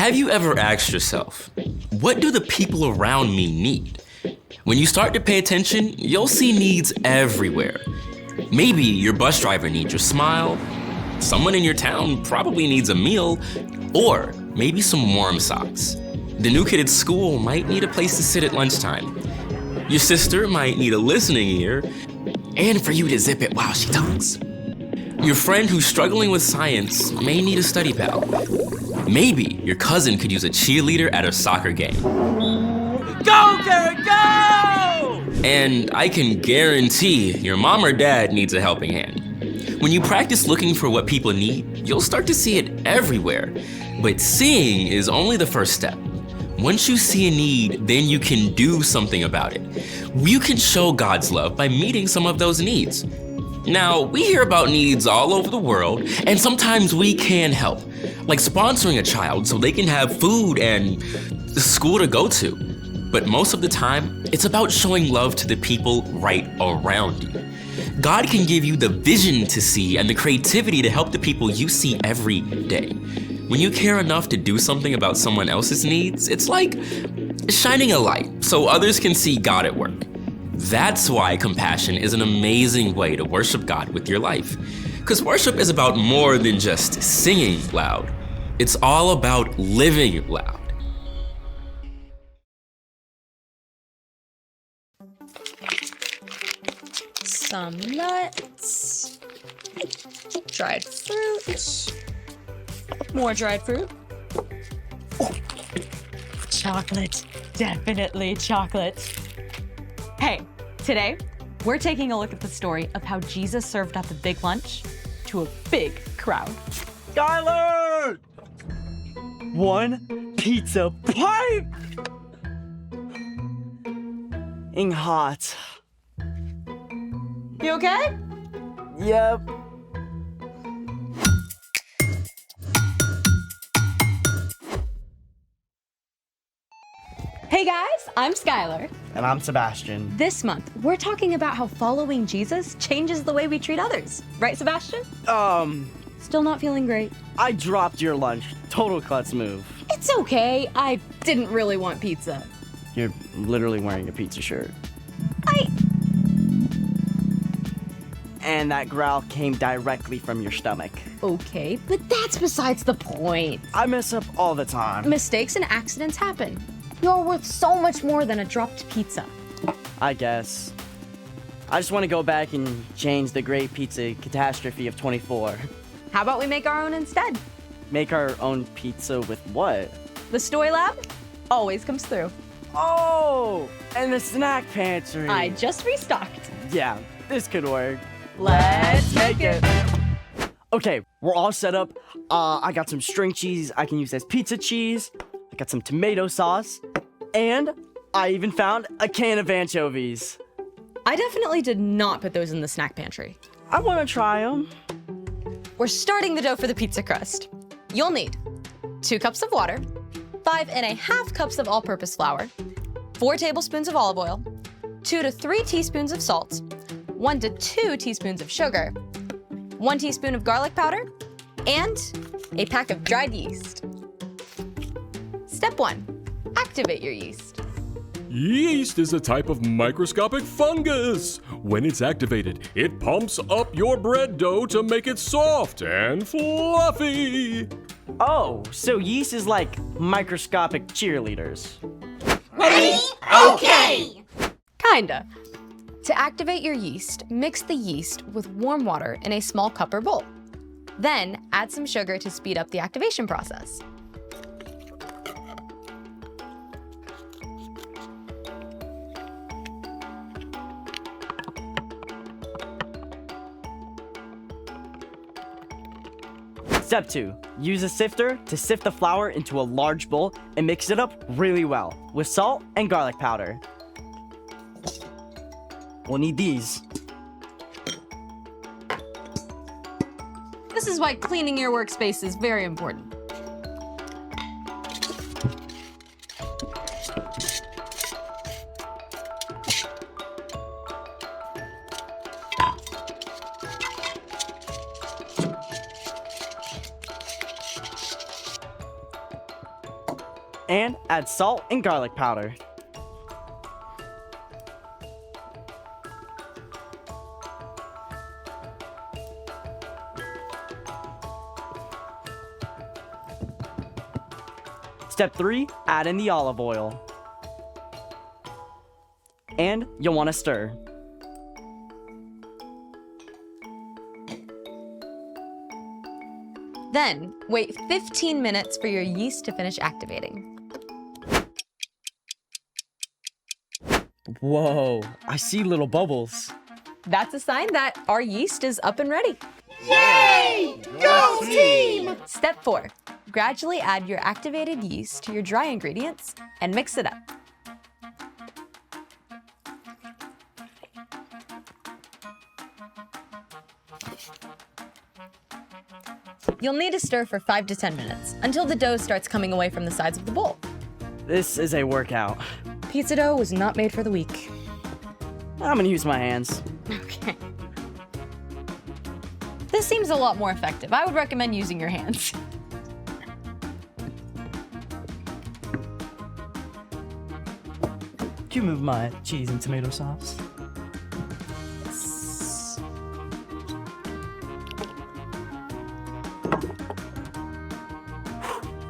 Have you ever asked yourself, what do the people around me need? When you start to pay attention, you'll see needs everywhere. Maybe your bus driver needs your smile, someone in your town probably needs a meal, or maybe some warm socks. The new kid at school might need a place to sit at lunchtime. Your sister might need a listening ear, and for you to zip it while she talks. Your friend who's struggling with science may need a study pal. Maybe your cousin could use a cheerleader at a soccer game. Go, Garrett, go! And I can guarantee your mom or dad needs a helping hand. When you practice looking for what people need, you'll start to see it everywhere. But seeing is only the first step. Once you see a need, then you can do something about it. You can show God's love by meeting some of those needs. Now, we hear about needs all over the world, and sometimes we can help, like sponsoring a child so they can have food and school to go to. But most of the time, it's about showing love to the people right around you. God can give you the vision to see and the creativity to help the people you see every day. When you care enough to do something about someone else's needs, it's like shining a light so others can see God at work. That's why compassion is an amazing way to worship God with your life. Because worship is about more than just singing loud. It's all about living loud. Some nuts, dried fruit, more dried fruit. Chocolate, definitely chocolate. Hey, today we're taking a look at the story of how Jesus served up a big lunch to a big crowd. Skylar! One pizza pipe! Ing hot. You okay? Yep. Hey guys, I'm Skylar. And I'm Sebastian. This month, we're talking about how following Jesus changes the way we treat others. Right, Sebastian? Still not feeling great? I dropped your lunch. Total klutz move. It's okay. I didn't really want pizza. You're literally wearing a pizza shirt. And that growl came directly from your stomach. Okay, but that's besides the point. I mess up all the time. Mistakes and accidents happen. You're worth so much more than a dropped pizza. I guess. I just want to go back and change the great pizza catastrophe of 24. How about we make our own instead? Make our own pizza with what? The Stoy Lab always comes through. Oh, and the snack pantry. I just restocked. Yeah, this could work. Let's make it. Okay, we're all set up. I got some string cheese I can use as pizza cheese. I got some tomato sauce. And I even found a can of anchovies. I definitely did not put those in the snack pantry. I want to try them. We're starting the dough for the pizza crust. You'll need 2 cups of water, 5½ cups of all-purpose flour, 4 tablespoons of olive oil, 2 to 3 teaspoons of salt, 1 to 2 teaspoons of sugar, 1 teaspoon of garlic powder, and a pack of dried yeast. Step 1, activate your yeast. Yeast is a type of microscopic fungus. When it's activated, it pumps up your bread dough to make it soft and fluffy. Oh, so yeast is like microscopic cheerleaders. Okay! Kinda. To activate your yeast, mix the yeast with warm water in a small cup or bowl. Then add some sugar to speed up the activation process. Step 2. Use a sifter to sift the flour into a large bowl and mix it up really well with salt and garlic powder. We'll need these. This is why cleaning your workspace is very important. And add salt and garlic powder. Step 3, add in the olive oil. And you'll want to stir. Then, wait 15 minutes for your yeast to finish activating. Whoa, I see little bubbles. That's a sign that our yeast is up and ready. Yay! Go team! Step 4. Gradually add your activated yeast to your dry ingredients and mix it up. You'll need to stir for 5 to 10 minutes until the dough starts coming away from the sides of the bowl. This is a workout. Pizza dough was not made for the weak. I'm gonna use my hands. Okay. This seems a lot more effective. I would recommend using your hands. Can you move my cheese and tomato sauce?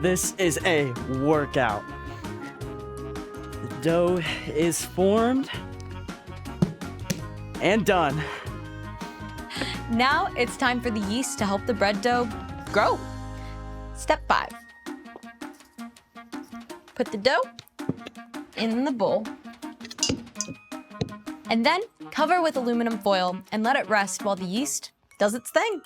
This is a workout. The dough is formed and done. Now it's time for the yeast to help the bread dough grow. Step 5. Put the dough in the bowl. And then cover with aluminum foil and let it rest while the yeast does its thing.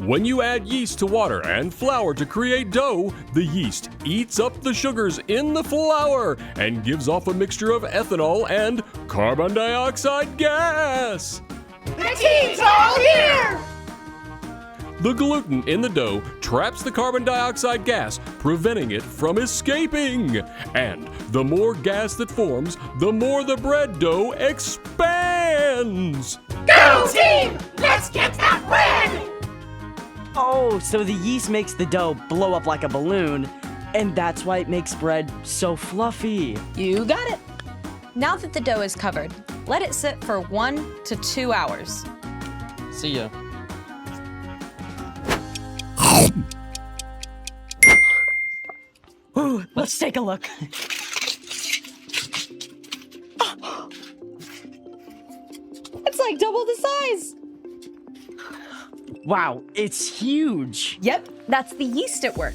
When you add yeast to water and flour to create dough, the yeast eats up the sugars in the flour and gives off a mixture of ethanol and carbon dioxide gas. The team's all here! The gluten in the dough traps the carbon dioxide gas, preventing it from escaping. And the more gas that forms, the more the bread dough expands. Go team! Let's get that bread! Oh, so the yeast makes the dough blow up like a balloon, and that's why it makes bread so fluffy. You got it. Now that the dough is covered, let it sit for 1 to 2 hours. See ya. Ooh, let's take a look. It's like double the size. Wow, it's huge. Yep, that's the yeast at work.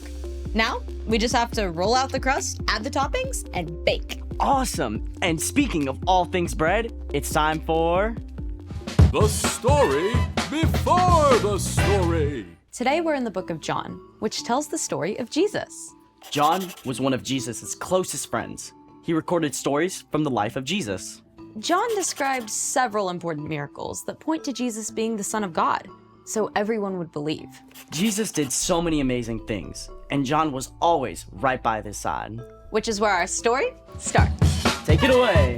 Now, we just have to roll out the crust, add the toppings, and bake. Awesome. And speaking of all things bread, it's time for... The story before the story. Today we're in the book of John, which tells the story of Jesus. John was one of Jesus' closest friends. He recorded stories from the life of Jesus. John described several important miracles that point to Jesus being the Son of God, so everyone would believe. Jesus did so many amazing things, and John was always right by his side. Which is where our story starts. Take it away.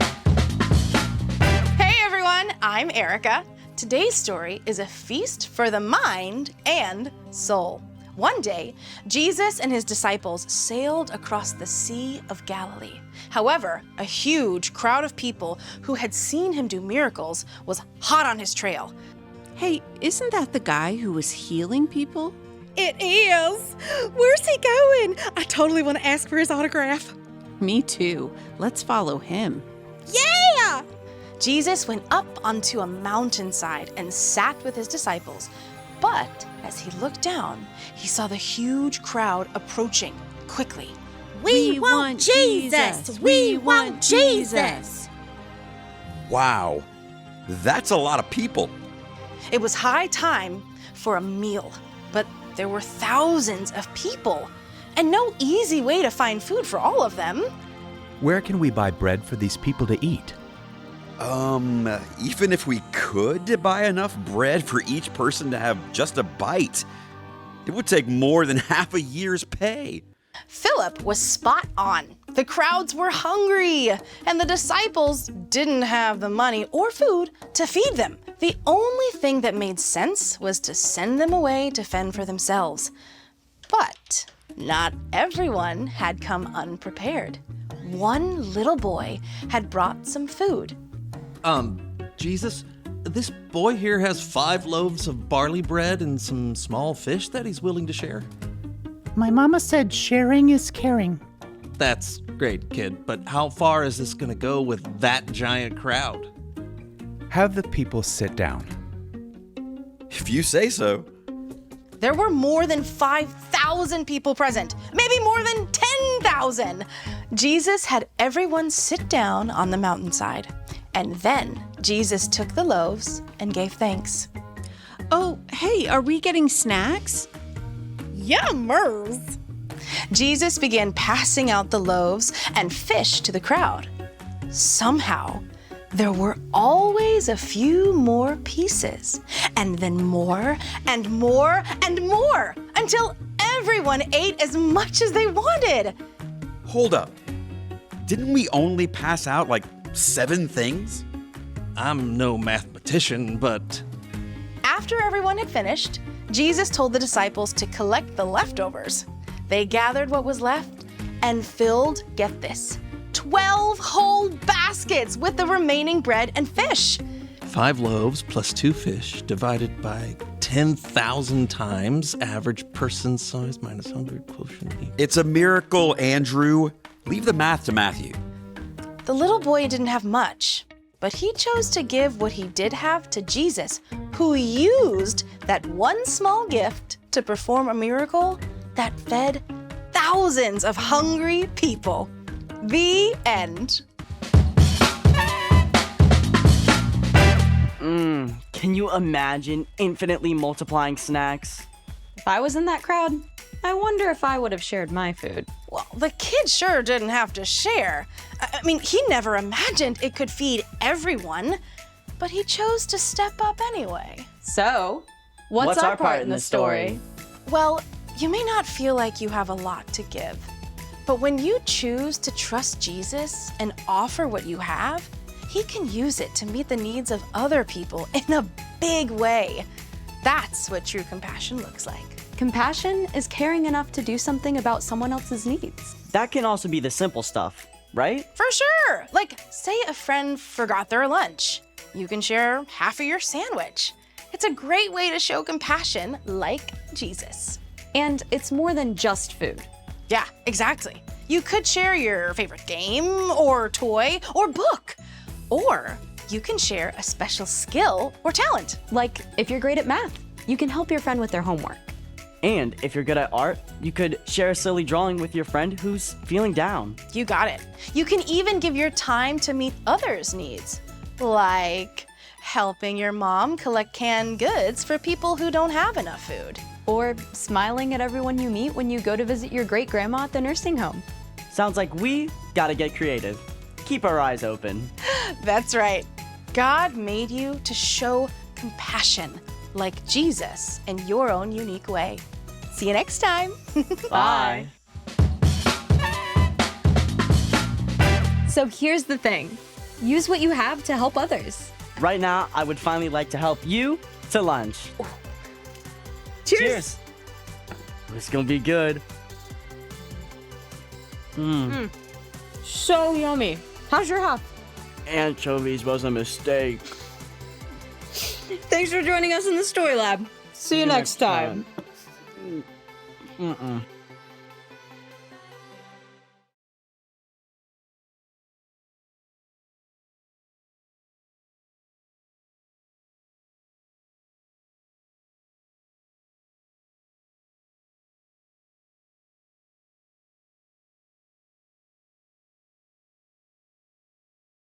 Hey everyone, I'm Erica. Today's story is a feast for the mind and soul. One day, Jesus and his disciples sailed across the Sea of Galilee. However, a huge crowd of people who had seen him do miracles was hot on his trail. Hey, isn't that the guy who was healing people? It is! Where's he going? I totally want to ask for his autograph. Me too. Let's follow him. Yeah! Jesus went up onto a mountainside and sat with his disciples. But as he looked down, he saw the huge crowd approaching quickly. We want Jesus! We want Jesus! Wow, that's a lot of people. It was high time for a meal, but there were thousands of people and no easy way to find food for all of them. Where can we buy bread for these people to eat? Even if we could buy enough bread for each person to have just a bite, it would take more than half a year's pay. Philip was spot on. The crowds were hungry, and the disciples didn't have the money or food to feed them. The only thing that made sense was to send them away to fend for themselves. But not everyone had come unprepared. One little boy had brought some food. Jesus, this boy here has 5 loaves of barley bread and some small fish that he's willing to share. My mama said sharing is caring. That's great, kid, but how far is this gonna go with that giant crowd? Have the people sit down. If you say so. There were more than 5,000 people present, maybe more than 10,000. Jesus had everyone sit down on the mountainside, and then Jesus took the loaves and gave thanks. Oh, hey, are we getting snacks? Yummers! Jesus began passing out the loaves and fish to the crowd. Somehow, there were always a few more pieces, and then more and more and more, until everyone ate as much as they wanted. Hold up. Didn't we only pass out like 7 things? I'm no mathematician, but... After everyone had finished, Jesus told the disciples to collect the leftovers. They gathered what was left and filled, get this, 12 whole baskets with the remaining bread and fish. 5 loaves plus 2 fish divided by 10,000 times average person size minus 100 quotient. It's a miracle, Andrew. Leave the math to Matthew. The little boy didn't have much, but he chose to give what he did have to Jesus, who used that one small gift to perform a miracle that fed thousands of hungry people. The end. Can you imagine infinitely multiplying snacks? If I was in that crowd, I wonder if I would have shared my food. Well, the kid sure didn't have to share. I mean, he never imagined it could feed everyone, but he chose to step up anyway. So, what's our part in the story? Well, you may not feel like you have a lot to give, but when you choose to trust Jesus and offer what you have, he can use it to meet the needs of other people in a big way. That's what true compassion looks like. Compassion is caring enough to do something about someone else's needs. That can also be the simple stuff, right? For sure. Like, say a friend forgot their lunch. You can share half of your sandwich. It's a great way to show compassion like Jesus. And it's more than just food. Yeah, exactly. You could share your favorite game or toy or book. Or you can share a special skill or talent. Like, if you're great at math, you can help your friend with their homework. And if you're good at art, you could share a silly drawing with your friend who's feeling down. You got it. You can even give your time to meet others' needs, like helping your mom collect canned goods for people who don't have enough food. Or smiling at everyone you meet when you go to visit your great-grandma at the nursing home. Sounds like we gotta get creative. Keep our eyes open. That's right. God made you to show compassion like Jesus in your own unique way. See you next time. Bye. So here's the thing. Use what you have to help others. Right now, I would finally like to help you to lunch. Cheers. This is gonna be good. So yummy. How's your half? Anchovies was a mistake. Thanks for joining us in the Story Lab. See you next time. Mm-mm.